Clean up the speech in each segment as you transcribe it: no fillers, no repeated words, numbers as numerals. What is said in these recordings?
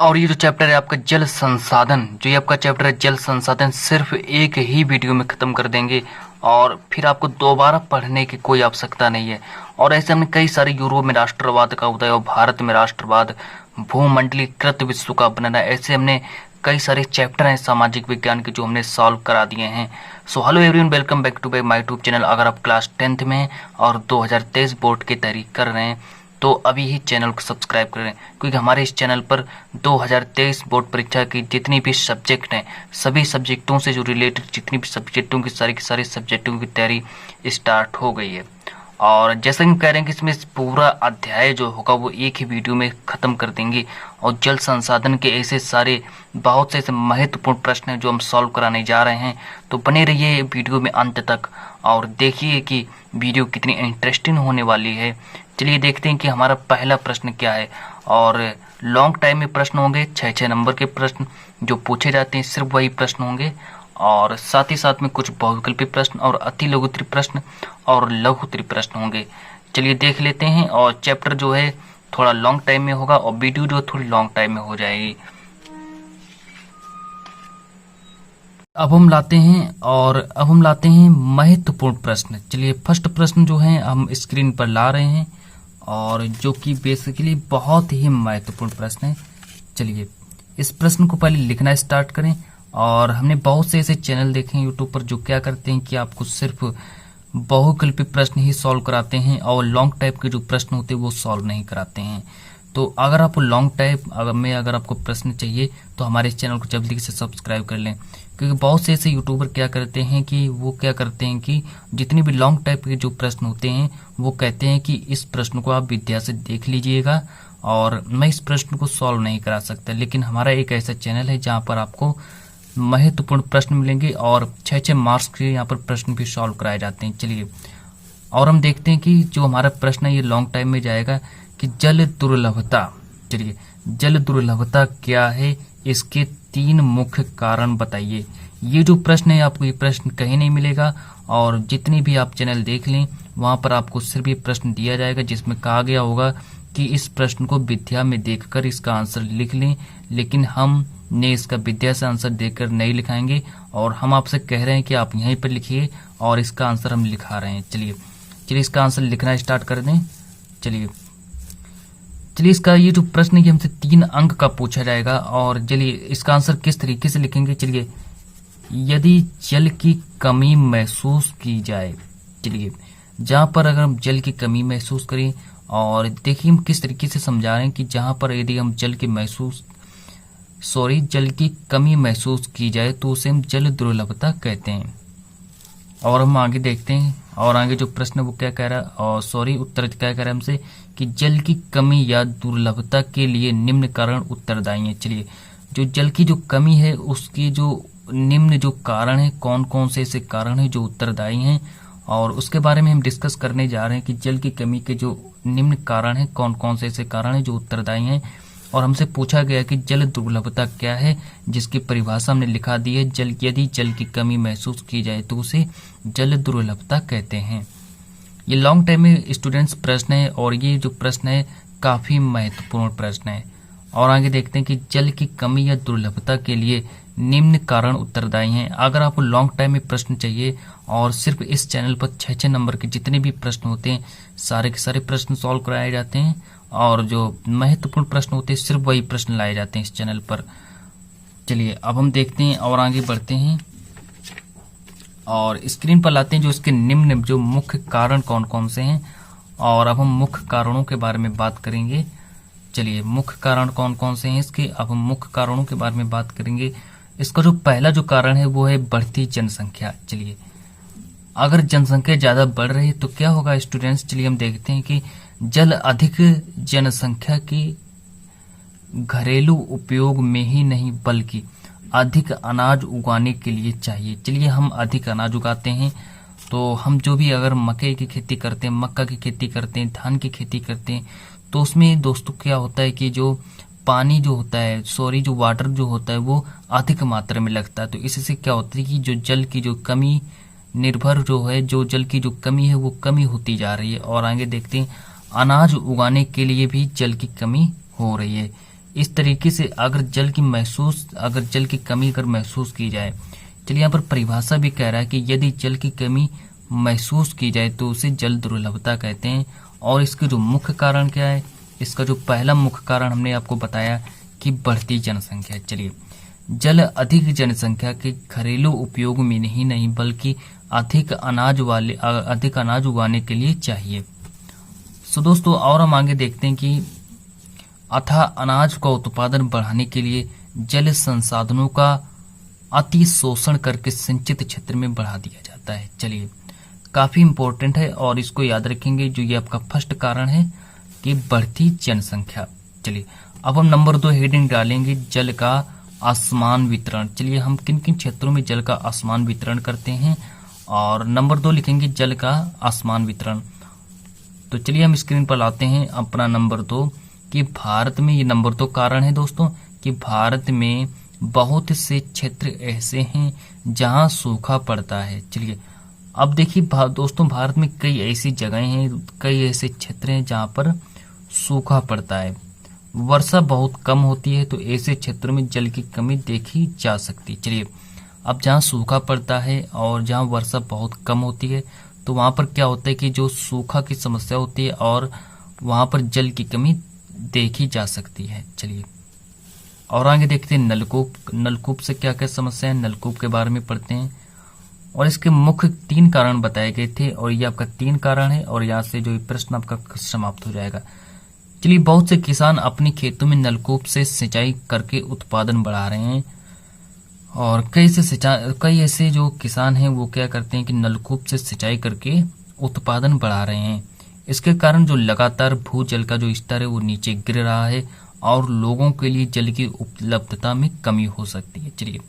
और ये जो चैप्टर है आपका जल संसाधन, जो ये आपका चैप्टर है जल संसाधन, सिर्फ एक ही वीडियो में खत्म कर देंगे और फिर आपको दोबारा पढ़ने की कोई आवश्यकता नहीं है। और ऐसे हमने कई सारे यूरोप में राष्ट्रवाद का उदय और भारत में राष्ट्रवाद, भूमंडलीकृत विश्व का बनना, ऐसे हमने कई सारे चैप्टर हैं सामाजिक विज्ञान के जो हमने सॉल्व करा दिए हैं। So hello everyone, welcome back to my YouTube channel. अगर आप क्लास 10th में हैं और 2023 बोर्ड की तैयारी कर रहे हैं तो अभी ही चैनल को सब्सक्राइब करें, क्योंकि हमारे इस चैनल पर 2023 बोर्ड परीक्षा की जितनी भी सब्जेक्ट हैं, सभी सब्जेक्टों से जो रिलेटेड जितनी भी सब्जेक्टों की सारी सब्जेक्टों की तैयारी स्टार्ट हो गई है। और जैसा कि हम कह रहे हैं कि इसमें पूरा अध्याय जो होगा वो एक ही वीडियो में खत्म कर देंगे और जल संसाधन के ऐसे सारे बहुत से ऐसे महत्वपूर्ण प्रश्न हैं जो हम सॉल्व कराने जा रहे हैं। तो बने रहिए वीडियो में अंत तक और देखिए कि वीडियो कितनी इंटरेस्टिंग होने वाली है। चलिए देखते हैं कि हमारा पहला प्रश्न क्या है। और लॉन्ग टाइम में प्रश्न होंगे, 6 नंबर के प्रश्न जो पूछे जाते हैं, सिर्फ वही प्रश्न होंगे। और साथ ही साथ में कुछ बहुविकल्पी प्रश्न और अति लघु उत्तरीय प्रश्न और लघु उत्तरीय प्रश्न होंगे। चलिए देख लेते हैं। और चैप्टर जो है थोड़ा लॉन्ग टाइम में होगा और वीडियो जो थोड़ी लॉन्ग टाइम में हो जाएगी। अब हम लाते हैं महत्वपूर्ण प्रश्न। चलिए फर्स्ट प्रश्न जो है हम स्क्रीन पर ला रहे हैं और जो कि बेसिकली बहुत ही महत्वपूर्ण प्रश्न है। चलिए इस प्रश्न को पहले लिखना स्टार्ट करें। और हमने बहुत से ऐसे चैनल देखे हैं यूट्यूब पर जो क्या करते हैं कि आपको सिर्फ बहुविकल्पी प्रश्न ही सॉल्व कराते हैं और लॉन्ग टाइप के जो प्रश्न होते हैं वो सॉल्व नहीं कराते हैं। तो अगर आपको लॉन्ग टाइप अगर आपको प्रश्न चाहिए तो हमारे इस चैनल को जल्दी से सब्सक्राइब कर लें, क्योंकि बहुत से ऐसे यूट्यूबर क्या करते हैं कि जितनी भी लॉन्ग टाइप के जो प्रश्न होते हैं वो कहते हैं कि इस प्रश्न को आप विद्या से देख लीजिएगा और मैं इस प्रश्न को सॉल्व नहीं करा सकता। लेकिन हमारा एक ऐसा चैनल है जहाँ पर आपको महत्वपूर्ण प्रश्न मिलेंगे और 6 मार्क्स के यहाँ पर प्रश्न भी सॉल्व कराए जाते हैं। चलिए और हम देखते हैं कि जो हमारा प्रश्न है ये लॉन्ग टाइम में जाएगा कि जल दुर्लभता। चलिए जल दुर्लभता क्या है, इसके 3 मुख्य कारण बताइए। ये जो प्रश्न है आपको ये प्रश्न कहीं नहीं मिलेगा और जितनी भी आप चैनल देख लें वहां पर आपको सिर्फ ये प्रश्न दिया जाएगा जिसमें कहा गया होगा कि इस प्रश्न को विद्या में देखकर इसका आंसर लिख लें। लेकिन हम ने इसका विद्या से आंसर देकर नहीं लिखाएंगे और हम आपसे कह रहे हैं कि आप यहीं पर लिखिए और इसका आंसर हम लिखा रहे हैं। चलिए इसका आंसर लिखना स्टार्ट कर दें। चलिए इसका ये जो प्रश्न है हमसे 3 अंक का पूछा जाएगा और चलिए इसका आंसर किस तरीके से लिखेंगे। चलिए यदि जल की कमी महसूस की जाए, चलिए जहां पर अगर हम जल की कमी महसूस करें, और देखिए हम किस तरीके से समझा रहे हैं कि जहां पर यदि हम जल की कमी महसूस की जाए तो उसे हम जल दुर्लभता कहते हैं। और हम आगे देखते हैं और आगे जो प्रश्न वो क्या कह रहा है, और उत्तर क्या कह रहा है हमसे कि जल की कमी या दुर्लभता के लिए निम्न कारण उत्तरदायी है। चलिए जो जल की जो कमी है उसकी जो निम्न जो कारण है, कौन कौन से ऐसे कारण है जो उत्तरदायी हैं, और उसके बारे में हम डिस्कस करने जा रहे हैं कि जल की कमी के जो निम्न कारण है, कौन कौन से ऐसे कारण है जो उत्तरदायी हैं। और हमसे पूछा गया कि जल दुर्लभता क्या है, जिसकी परिभाषा हमने लिखा दी है, यदि जल की कमी महसूस की जाए तो उसे जल दुर्लभता कहते हैं। ये लॉन्ग टाइम में स्टूडेंट्स प्रश्न है और ये जो प्रश्न है काफी महत्वपूर्ण प्रश्न है। और आगे देखते हैं कि जल की कमी या दुर्लभता के लिए निम्न कारण उत्तरदायी हैं। अगर आपको लॉन्ग टाइम में प्रश्न चाहिए और सिर्फ इस चैनल पर 6 नंबर के जितने भी प्रश्न होते हैं सारे के सारे प्रश्न सॉल्व कराए जाते हैं और जो महत्वपूर्ण प्रश्न होते हैं सिर्फ वही प्रश्न लाए जाते हैं इस चैनल पर। चलिए अब हम देखते हैं और आगे बढ़ते हैं और स्क्रीन पर लाते हैं जो इसके निम्न जो मुख्य कारण कौन कौन से हैं। और अब हम मुख्य कारणों के बारे में बात करेंगे। चलिए मुख्य कारण कौन कौन से हैं इसके, अब हम मुख्य कारणों के बारे में बात करेंगे। इसका जो पहला जो कारण है वो है बढ़ती जनसंख्या। चलिए अगर जनसंख्या ज्यादा बढ़ रही है तो क्या होगा स्टूडेंट्स। चलिए हम देखते हैं कि जल अधिक जनसंख्या के घरेलू उपयोग में ही नहीं बल्कि अधिक अनाज उगाने के लिए चाहिए। चलिए हम अधिक अनाज उगाते हैं तो हम जो भी अगर मकई की खेती करते हैं, मक्का की खेती करते हैं, धान की खेती करते हैं तो उसमें दोस्तों क्या होता है कि जो पानी जो होता है जो वाटर जो होता है वो अधिक मात्रा में लगता है। तो इससे क्या होता है कि जो जल की जो कमी जो जल की जो कमी है वो कमी होती जा रही है। और आगे देखते हैं अनाज उगाने के लिए भी जल की कमी हो रही है। इस तरीके से अगर जल की कमी अगर महसूस की जाए, चलिए यहाँ पर परिभाषा भी कह रहा है कि यदि जल की कमी महसूस की जाए तो उसे जल दुर्लभता कहते हैं। और इसके जो मुख्य कारण क्या है, इसका जो पहला मुख्य कारण हमने आपको बताया कि बढ़ती जनसंख्या। चलिए, जल अधिक जनसंख्या के घरेलू उपयोग में ही नहीं बल्कि अधिक अनाज उगाने के लिए चाहिए। सो दोस्तों, और हम आगे देखते हैं कि अतः अनाज का उत्पादन बढ़ाने के लिए जल संसाधनों का अति शोषण करके सिंचित क्षेत्र में बढ़ा दिया जाता है। चलिए, काफी इंपॉर्टेंट है और इसको याद रखेंगे। जो ये आपका फर्स्ट कारण है कि बढ़ती जनसंख्या। चलिए, अब हम नंबर 2 हेडिंग डालेंगे, जल का असमान वितरण। चलिए, हम किन किन क्षेत्रों में जल का असमान वितरण करते हैं, और नंबर 2 लिखेंगे जल का असमान वितरण। तो चलिए हम स्क्रीन पर लाते हैं अपना नंबर 2 कि भारत में, ये नंबर 2 कारण है दोस्तों, कि भारत में बहुत से क्षेत्र ऐसे हैं जहां सूखा पड़ता है। चलिए, अब देखिए दोस्तों, भारत में कई ऐसी जगहें हैं, कई ऐसे क्षेत्र हैं जहां पर सूखा पड़ता है, वर्षा बहुत कम होती है, तो ऐसे क्षेत्रों में जल की कमी देखी जा सकती है। चलिए, अब जहां सूखा पड़ता है और जहां वर्षा बहुत कम होती है, तो वहां पर क्या होता है कि जो सूखा की समस्या होती है और वहां पर जल की कमी देखी जा सकती है। चलिए, और आगे देखते हैं नलकूप से क्या क्या समस्या है, नलकूप के बारे में पढ़ते हैं। और इसके मुख्य 3 कारण बताए गए थे, और ये आपका 3 कारण है, और यहाँ से जो प्रश्न आपका समाप्त हो जाएगा। चलिए, बहुत से किसान अपने खेतों में नलकूप से सिंचाई करके उत्पादन बढ़ा रहे हैं, और कई ऐसे जो किसान हैं वो क्या करते हैं कि नलकूप से सिंचाई करके उत्पादन बढ़ा रहे हैं। इसके कारण जो लगातार भूजल का जो स्तर है वो नीचे गिर रहा है और लोगों के लिए जल की उपलब्धता में कमी हो सकती है। चलिए,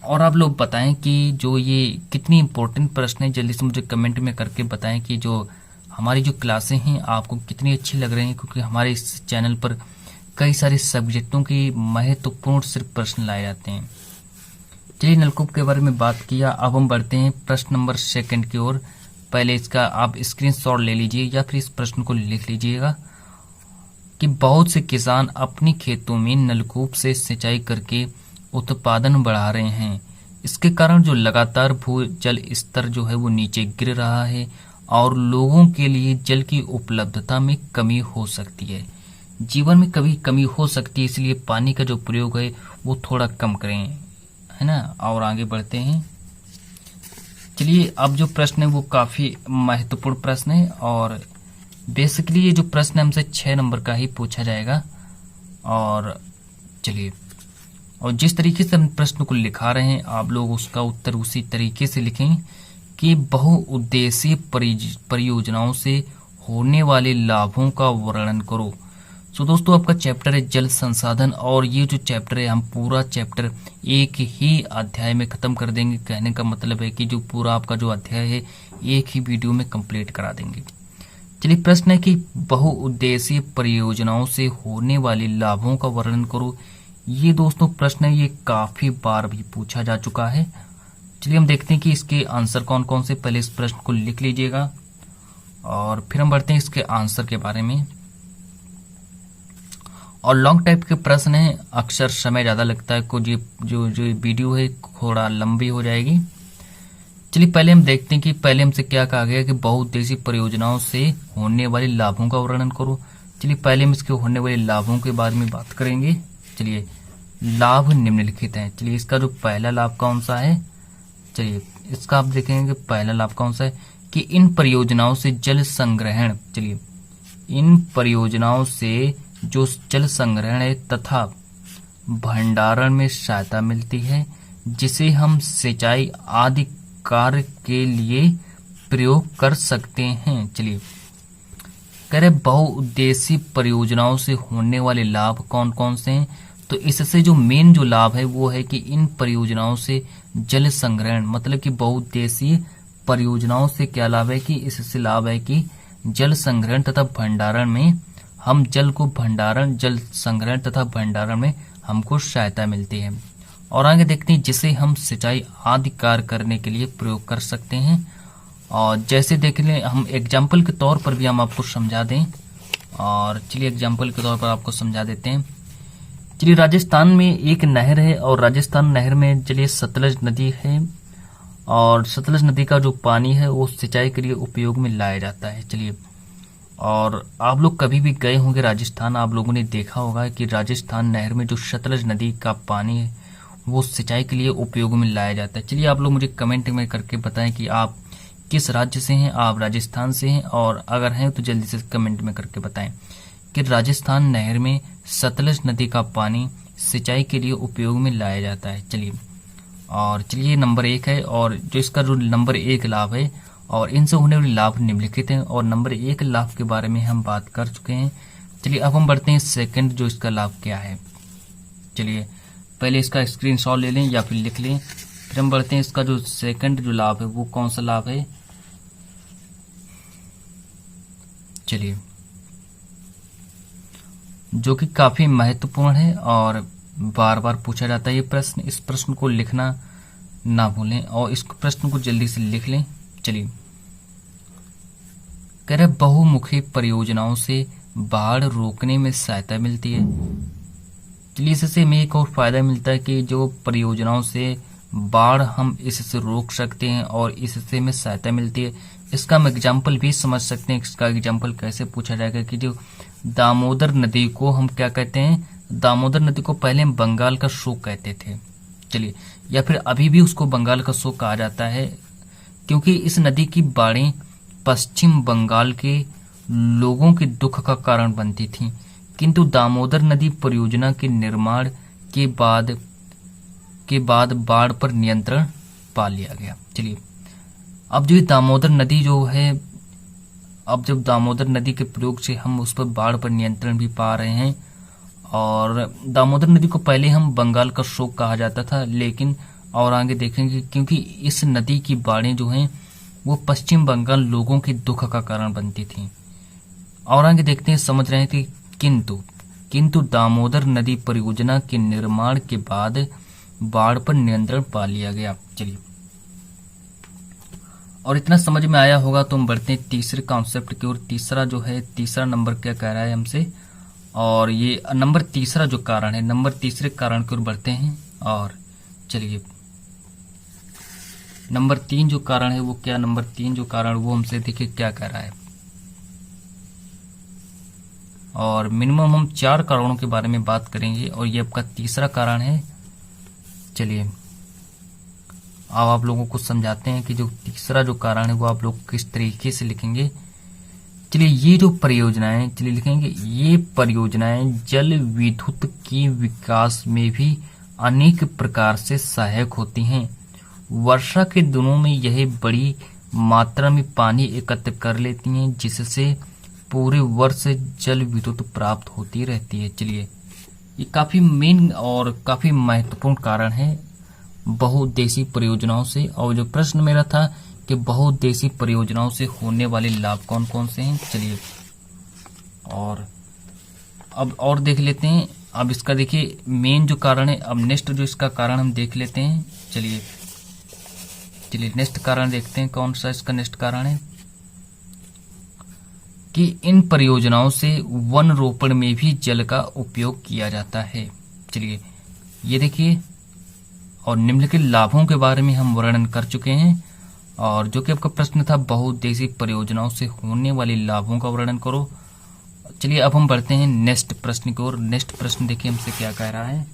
और आप लोग बताएं कि जो ये कितनी इंपॉर्टेंट प्रश्न है, जल्दी से मुझे कमेंट में करके बताएं कि जो हमारी जो क्लासें हैं आपको कितनी अच्छी लग रही हैं, क्योंकि हमारे इस चैनल पर कई सारे सब्जेक्टों के महत्वपूर्ण सिर्फ प्रश्न लाए जाते हैं। चलिए, नलकूप के बारे में बात किया, अब हम बढ़ते हैं प्रश्न नंबर 2 की ओर। पहले इसका आप स्क्रीनशॉट ले लीजिए या फिर इस प्रश्न को लिख लीजिएगा कि बहुत से किसान अपने खेतों में नलकूप से सिंचाई करके उत्पादन बढ़ा रहे हैं। इसके कारण जो लगातार भूजल स्तर जो है वो नीचे गिर रहा है और लोगों के लिए जल की उपलब्धता में कमी हो सकती है। जीवन में कभी कमी हो सकती है, इसलिए पानी का जो प्रयोग है वो थोड़ा कम करें, है ना। और आगे बढ़ते हैं। चलिए, अब जो प्रश्न है वो काफी महत्वपूर्ण प्रश्न है, और बेसिकली ये जो प्रश्न हमसे 6 नंबर का ही पूछा जाएगा। और चलिए, और जिस तरीके से हम प्रश्न को लिखा रहे हैं आप लोग उसका उत्तर उसी तरीके से लिखें कि बहुउद्देशीय परियोजनाओं से होने वाले लाभों का वर्णन करो। सो दोस्तों, आपका चैप्टर है जल संसाधन, और ये जो चैप्टर है हम पूरा चैप्टर एक ही अध्याय में खत्म कर देंगे। कहने का मतलब है कि जो पूरा आपका जो अध्याय है एक ही वीडियो में कंप्लीट करा देंगे। चलिए, प्रश्न है कि बहुउद्देशीय परियोजनाओं से होने वाले लाभों का वर्णन करो। ये दोस्तों प्रश्न है, ये काफी बार भी पूछा जा चुका है। चलिए हम देखते हैं कि इसके आंसर कौन कौन से। पहले इस प्रश्न को लिख लीजिएगा और फिर हम बढ़ते हैं इसके आंसर के बारे में। और लॉन्ग टाइप के प्रश्न है, अक्सर समय ज्यादा लगता है, कुछ जो वीडियो है थोड़ा लंबी हो जाएगी। चलिए पहले हम देखते हैं कि पहले हमसे क्या कहा गया कि बहुउद्देशीय परियोजनाओं से होने वाले लाभों का वर्णन करो। चलिए पहले हम इसके होने वाले लाभों के बारे में बात करेंगे। चलिए, लाभ निम्नलिखित हैं। चलिए, इसका जो पहला लाभ कौन सा है, चलिए इसका आप देखेंगे पहला लाभ कौन सा है कि इन परियोजनाओं से जल संग्रहण, चलिए इन परियोजनाओं से जो जल संग्रहण है तथा भंडारण में सहायता मिलती है, जिसे हम सिंचाई आदि कार्य के लिए प्रयोग कर सकते हैं। चलिए कह रहे बहुउद्देशीय परियोजनाओं से होने वाले लाभ कौन कौन से हैं, तो इससे जो मेन जो लाभ है वो है कि इन परियोजनाओं से जल संग्रहण, मतलब कि बहुउद्देशीय परियोजनाओं से क्या लाभ है कि इससे लाभ है कि जल संग्रहण तथा भंडारण में हम जल संग्रहण तथा भंडारण में हमको सहायता मिलती है। और आगे देखते हैं जिसे हम सिंचाई आदि कार्य करने के लिए प्रयोग कर सकते हैं। और जैसे देख लें, हम एग्जाम्पल के तौर पर भी हम आपको समझा दें। और चलिए एग्जाम्पल के तौर पर आपको समझा देते हैं चलिए राजस्थान में एक नहर है और राजस्थान नहर में चलिए सतलज नदी है और सतलज नदी का जो पानी है वो सिंचाई के लिए उपयोग में लाया जाता है। चलिए, और आप लोग कभी भी गए होंगे राजस्थान, आप लोगों ने देखा होगा कि राजस्थान नहर में जो सतलज नदी का पानी है वो सिंचाई के लिए उपयोग में लाया जाता है। चलिए आप लोग मुझे कमेंट में करके बताएं कि आप किस राज्य से हैं, आप राजस्थान से हैं, और अगर हैं तो जल्दी से कमेंट में करके बताएं कि राजस्थान नहर में सतलज नदी का पानी सिंचाई के लिए उपयोग में लाया जाता है। चलिए, और चलिए नंबर 1 है, और जो इसका जो नंबर 1 लाभ है और इनसे होने वाले लाभ निम्नलिखित हैं, और नंबर 1 लाभ के बारे में हम बात कर चुके हैं। चलिए अब हम बढ़ते हैं सेकंड, जो इसका लाभ क्या है। चलिए पहले इसका स्क्रीनशॉट ले लें या फिर लिख लें, फिर हम बढ़ते हैं इसका जो सेकंड जो लाभ है वो कौन सा लाभ है। चलिए, जो कि काफी महत्वपूर्ण है और बार बार पूछा जाता है ये प्रश्न, इस प्रश्न को लिखना ना भूलें और इस प्रश्न को जल्दी से लिख लें। चलिए, कह रहे बहुमुखी परियोजनाओं से बाढ़ रोकने में सहायता मिलती है। चलिए, इससे हमें एक और फायदा मिलता है कि जो परियोजनाओं से बाढ़ हम इससे रोक सकते हैं और इससे हमें सहायता मिलती है। इसका हम एग्जाम्पल भी समझ सकते हैं। इसका एग्जाम्पल कैसे पूछा जाएगा कि जो दामोदर नदी को हम क्या कहते हैं, दामोदर नदी को पहले हम बंगाल का शोक कहते थे। चलिए, या फिर अभी भी उसको बंगाल का शोक कहा जाता है, क्योंकि इस नदी की बाढ़ें पश्चिम बंगाल के लोगों के दुख का कारण बनती थीं, किंतु दामोदर नदी परियोजना के निर्माण के बाद बाढ़ पर नियंत्रण पा लिया गया। चलिए, अब जो दामोदर नदी जो है, अब जब दामोदर नदी के प्रयोग से हम उस पर बाढ़ पर नियंत्रण भी पा रहे हैं, और दामोदर नदी को पहले हम बंगाल का शोक कहा जाता था, लेकिन और आगे देखेंगे क्योंकि इस नदी की बाढ़ें जो हैं वो पश्चिम बंगाल लोगों के दुख का कारण बनती थी। और आगे देखते हैं, समझ रहे हैं कि किंतु दामोदर नदी परियोजना के निर्माण के बाद बाढ़ पर नियंत्रण पा लिया गया। चलिए, और इतना समझ में आया होगा तो हम बढ़ते हैं तीसरे कॉन्सेप्ट की ओर। तीसरा जो है, तीसरा नंबर क्या कह रहा है हमसे, और ये नंबर तीसरा जो कारण है, नंबर तीसरे कारण की ओर बढ़ते हैं। और चलिए, नंबर 3 जो कारण है वो क्या, नंबर 3 जो कारण वो हमसे देखिए क्या कह रहा है। और मिनिमम हम 4 कारणों के बारे में बात करेंगे और ये आपका तीसरा कारण है। चलिए, अब आप लोगों को समझाते हैं कि जो तीसरा जो कारण है वो आप लोग किस तरीके से लिखेंगे। चलिए, ये जो परियोजनाएं, चलिए लिखेंगे, ये परियोजनाएं जल विद्युत की विकास में भी अनेक प्रकार से सहायक होती हैं। वर्षा के दिनों में यह बड़ी मात्रा में पानी एकत्र कर लेती हैं, जिससे पूरे वर्ष जल विद्युत प्राप्त होती रहती है। चलिए, ये काफी मेन और काफी महत्वपूर्ण कारण है बहुउद्देशीय परियोजनाओं से। और जो प्रश्न मेरा था कि बहुउद्देशीय परियोजनाओं से होने वाले लाभ कौन कौन से हैं, चलिए और अब और देख लेते हैं। अब इसका देखिए मेन जो कारण है, अब नेक्स्ट जो इसका कारण हम देख लेते हैं। चलिए नेक्स्ट कारण देखते हैं कौन सा इसका नेक्स्ट कारण है कि इन परियोजनाओं से वन रोपण में भी जल का उपयोग किया जाता है। चलिए, ये देखिए, और निम्नलिखित लाभों के बारे में हम वर्णन कर चुके हैं, और जो कि आपका प्रश्न था बहुउद्देशीय परियोजनाओं से होने वाले लाभों का वर्णन करो। चलिए अब हम बढ़ते हैं नेक्स्ट प्रश्न की ओर। नेक्स्ट प्रश्न देखिए हमसे क्या कह रहा है,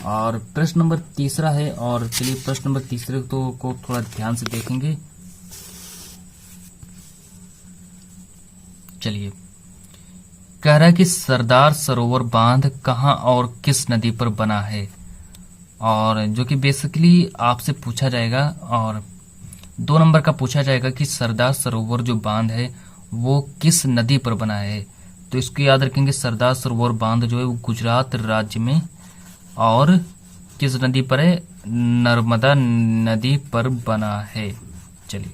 और प्रश्न नंबर तीसरा है। और चलिए प्रश्न नंबर तीसरे को थोड़ा ध्यान से देखेंगे। चलिए, कह रहा है कि सरदार सरोवर बांध कहाँ और किस नदी पर बना है, और जो कि बेसिकली आपसे पूछा जाएगा, और 2 नंबर का पूछा जाएगा कि सरदार सरोवर जो बांध है वो किस नदी पर बना है। तो इसको याद रखेंगे, सरदार सरोवर बांध जो है वो गुजरात राज्य में, और किस नदी पर है, नर्मदा नदी पर बना है। चलिए,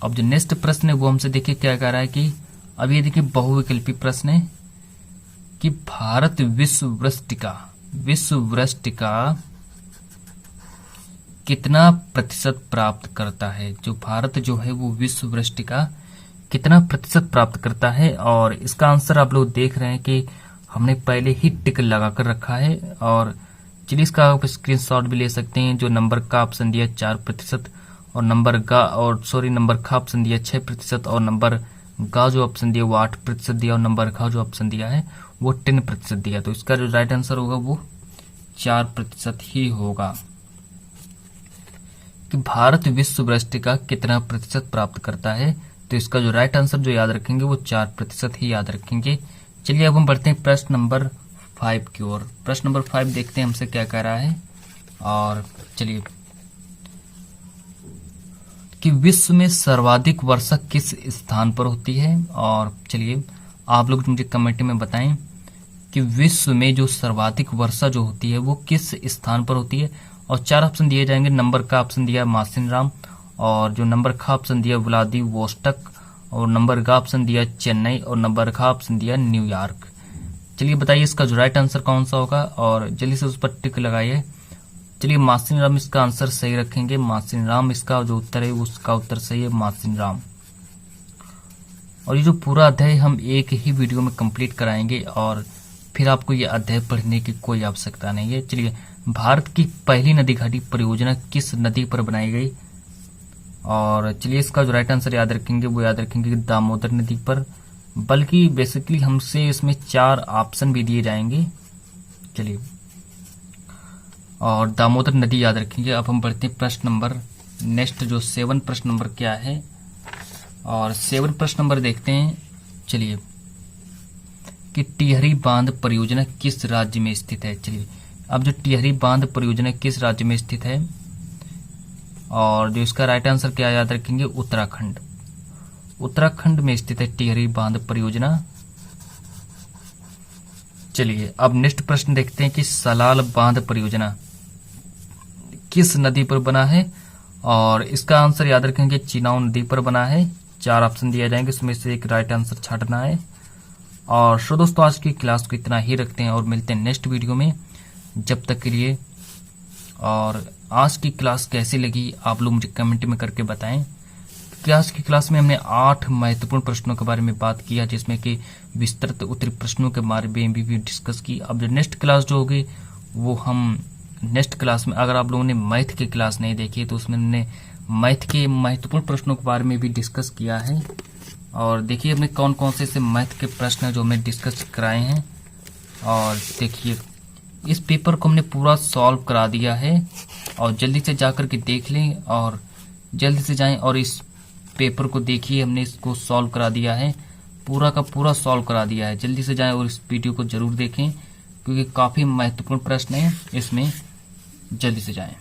अब जो नेक्स्ट प्रश्न है वो हमसे देखिए क्या कह रहा है कि अब ये देखिए बहुविकल्पी प्रश्न है कि भारत विश्व वृष्टि का कितना प्रतिशत प्राप्त करता है। जो भारत जो है वो विश्व वृष्टि का कितना प्रतिशत प्राप्त करता है, और इसका आंसर आप लोग देख रहे हैं कि हमने पहले ही टिक लगा कर रखा है। और चलिए इसका आप स्क्रीनशॉट भी ले सकते हैं। जो नंबर का ऑप्शन दिया 4% और नंबर का ऑप्शन दिया 6% और नंबर का जो ऑप्शन दिया वो 8% दिया और नंबर का जो ऑप्शन दिया है वो 10% दिया। तो इसका जो राइट आंसर होगा वो 4% ही होगा। कि भारत विश्व वृष्टि का कितना प्रतिशत प्राप्त करता है, तो इसका जो राइट आंसर जो याद रखेंगे वो 4% ही याद रखेंगे। चलिए अब हम बढ़ते हैं प्रश्न नंबर 5 की ओर। प्रश्न नंबर 5 देखते हैं हमसे क्या कह रहा है। और चलिए, कि विश्व में सर्वाधिक वर्षा किस स्थान पर होती है। और चलिए आप लोग मुझे कमेंट में बताएं कि विश्व में जो सर्वाधिक वर्षा जो होती है वो किस स्थान पर होती है। और 4 ऑप्शन दिए जाएंगे। नंबर का ऑप्शन दिया मासिनराम और जो नंबर का ऑप्शन दिया व्लादिवोस्टॉक और नंबर का ऑप्शन दिया चेन्नई और नंबर का ऑप्शन दिया न्यूयॉर्क। चलिए बताइए इसका जो राइट आंसर कौन सा होगा और जल्दी से उस पर टिक लगाइए। चलिए मासिनराम इसका आंसर सही रखेंगे। मासिनराम इसका जो उत्तर है उसका उत्तर सही है, मासिनराम। और ये जो पूरा अध्याय हम एक ही वीडियो में कंप्लीट कराएंगे और फिर आपको ये अध्याय पढ़ने की कोई आवश्यकता नहीं है। चलिए, भारत की पहली नदी घाटी परियोजना किस नदी पर बनाई गई। और चलिए इसका जो राइट आंसर याद रखेंगे वो याद रखेंगे दामोदर नदी पर। बल्कि बेसिकली हमसे इसमें 4 ऑप्शन भी दिए जाएंगे। चलिए, और दामोदर नदी याद रखेंगे। अब हम बढ़ते हैं प्रश्न नंबर नेक्स्ट जो 7 प्रश्न नंबर क्या है। और 7 प्रश्न नंबर देखते हैं। चलिए, कि टिहरी बांध परियोजना किस राज्य में स्थित है। चलिए, अब जो टिहरी बांध परियोजना किस राज्य में स्थित है और जो इसका राइट आंसर क्या याद रखेंगे, उत्तराखंड। उत्तराखंड में स्थित है टिहरी बांध परियोजना। चलिए अब नेक्स्ट प्रश्न देखते हैं कि सलाल बांध परियोजना किस नदी पर बना है। और इसका आंसर याद रखेंगे चिनाव नदी पर बना है। 4 ऑप्शन दिए जाएंगे, उसमें से एक राइट आंसर छांटना है। और सो दोस्तों आज की क्लास को इतना ही रखते हैं और मिलते हैं नेक्स्ट वीडियो में। जब तक के लिए, और आज की क्लास कैसी लगी आप लोग मुझे कमेंट में करके बताएं। कि आज की क्लास में हमने 8 महत्वपूर्ण प्रश्नों के बारे में बात किया, जिसमें कि विस्तृत उत्तरी प्रश्नों के बारे में भी डिस्कस की। अब जो नेक्स्ट क्लास जो होगी वो हम नेक्स्ट क्लास में, अगर आप लोगों ने मैथ की क्लास नहीं देखी है तो उसमें हमने मैथ के महत्वपूर्ण प्रश्नों के बारे में भी डिस्कस किया है। और देखिए हमने कौन कौन से ऐसे मैथ के प्रश्न जो हमने डिस्कस कराए हैं। और देखिए इस पेपर को हमने पूरा सॉल्व करा दिया है। और जल्दी से जाकर के देख लें और जल्दी से जाएं और इस पेपर को देखिए। हमने इसको सॉल्व करा दिया है, पूरा का पूरा सॉल्व करा दिया है। जल्दी से जाएं और इस वीडियो को जरूर देखें क्योंकि काफी महत्वपूर्ण प्रश्न है इसमें। जल्दी से जाएं।